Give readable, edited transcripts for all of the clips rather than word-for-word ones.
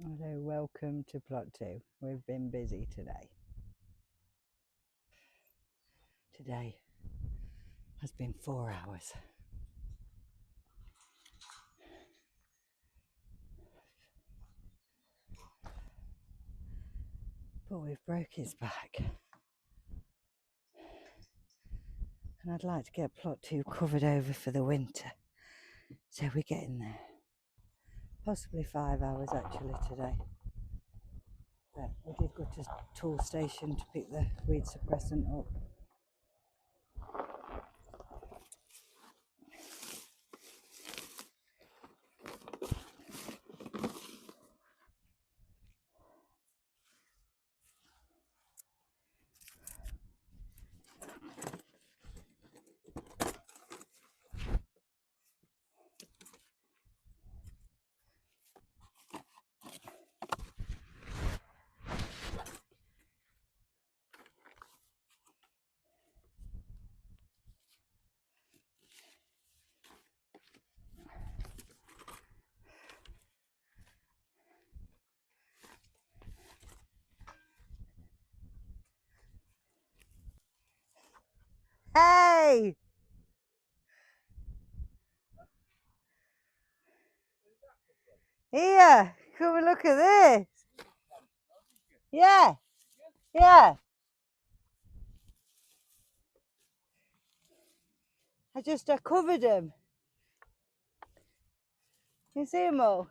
Hello, welcome to plot 2. We've been busy today. Today has been 4 hours. But we've broke his back. And I'd like to get plot 2 covered over for the winter. So we're getting there. Possibly 5 hours actually today. But we did go to tool station to pick the weed suppressant up. Hey! Here! Come and look at this! Yeah! Yeah! I covered them. You see them all?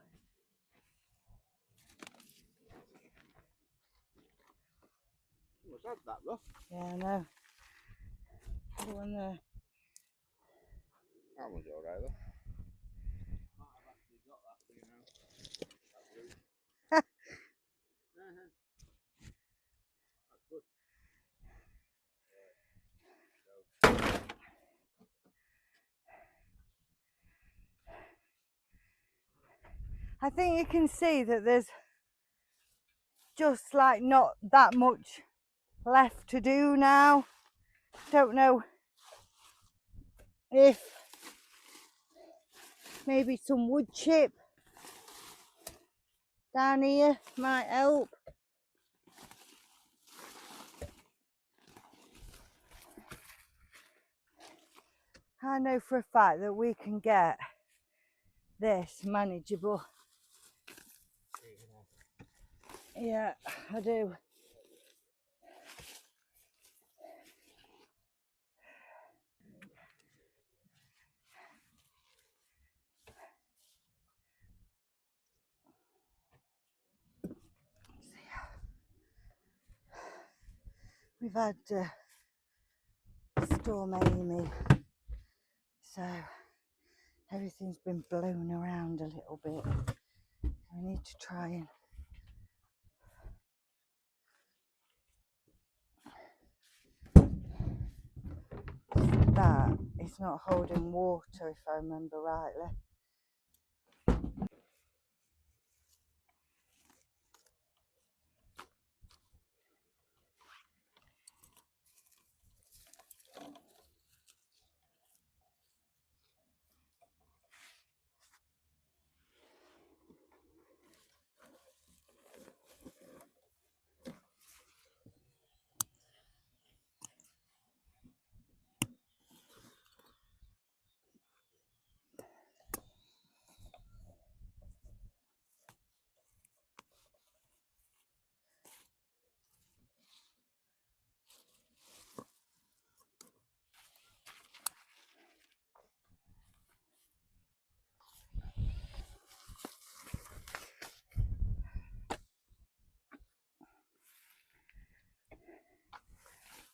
What's that rough? Yeah, I know. The one there. That one's alright though. Might have actually got that, you know. That root. That's good. I think you can see that there's just like not that much left to do now. Don't know if maybe some wood chip down here might help. I know for a fact that we can get this manageable. Yeah, I do. We've had Storm Amy, so everything's been blown around a little bit. We need to try and that it's not holding water if I remember rightly.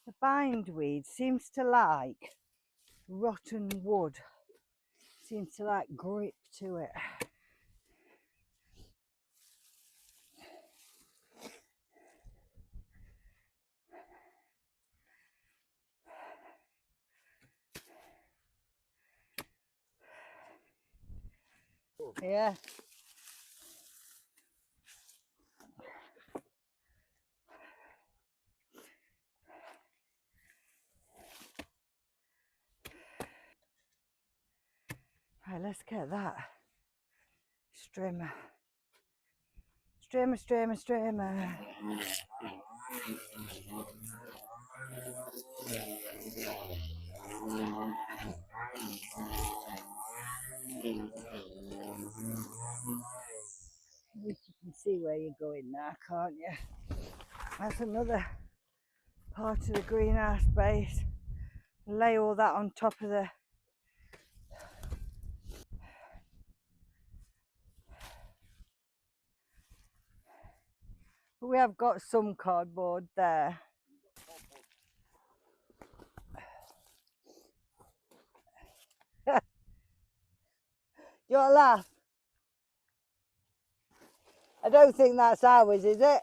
The bindweed seems to like rotten wood. Seems to like grip to it. Yeah. Right, let's get that strimmer Streamer, streamer, streamer. You can see where you're going now, can't you? That's another part of the greenhouse base. Lay all that on top of the... We have got some cardboard there. You want to laugh? I don't think that's ours, is it?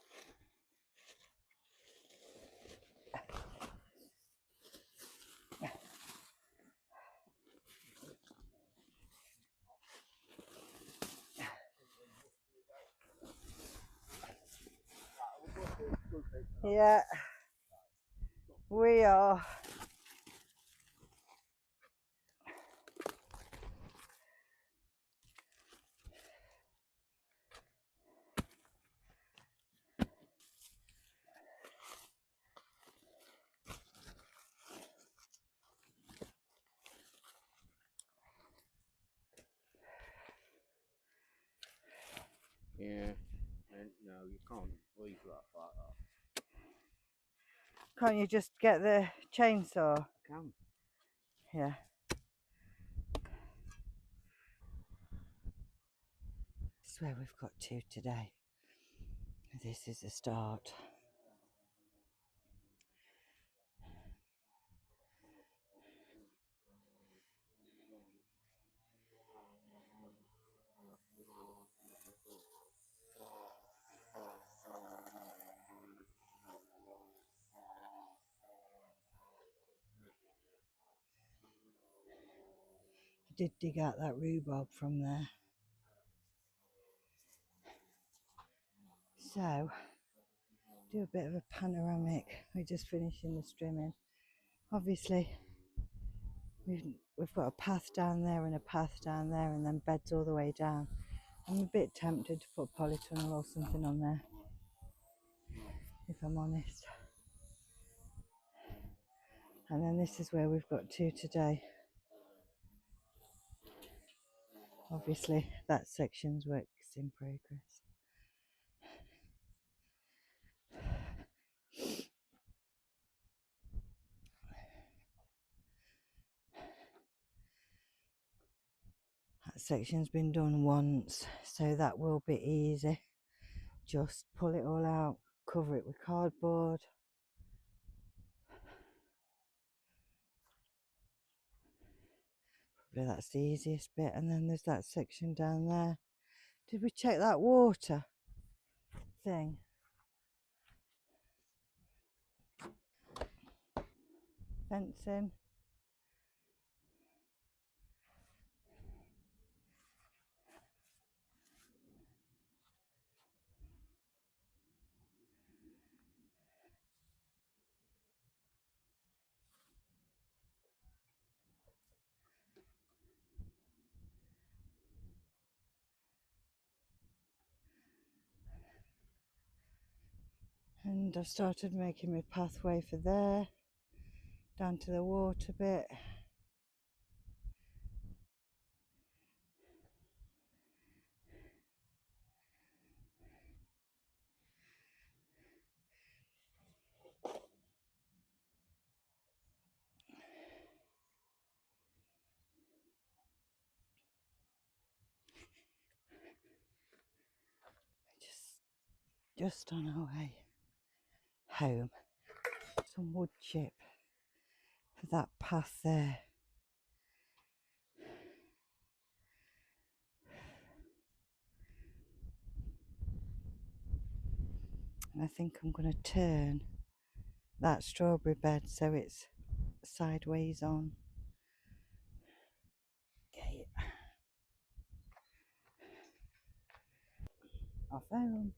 Yeah, we are. Yeah. And no, you can't leave that like that. Can't you just get the chainsaw? Can. Yeah. This is where we've got to today. This is the start. I did dig out that rhubarb from there. So, do a bit of a panoramic. We're just finishing the trimming. Obviously, we've got a path down there and a path down there and then beds all the way down. I'm a bit tempted to put polytunnel or something on there, if I'm honest. And then this is where we've got to today. Obviously, that section's work is in progress. That section's been done once, so that will be easy. Just pull it all out, cover it with cardboard. Probably that's the easiest bit. And then there's that section down there. Did we check that water thing? Fencing. And I've started making my pathway for there, down to the water bit. Just on our way home. Some wood chip for that path there. And I think I'm going to turn that strawberry bed so it's sideways on. Okay. Off home.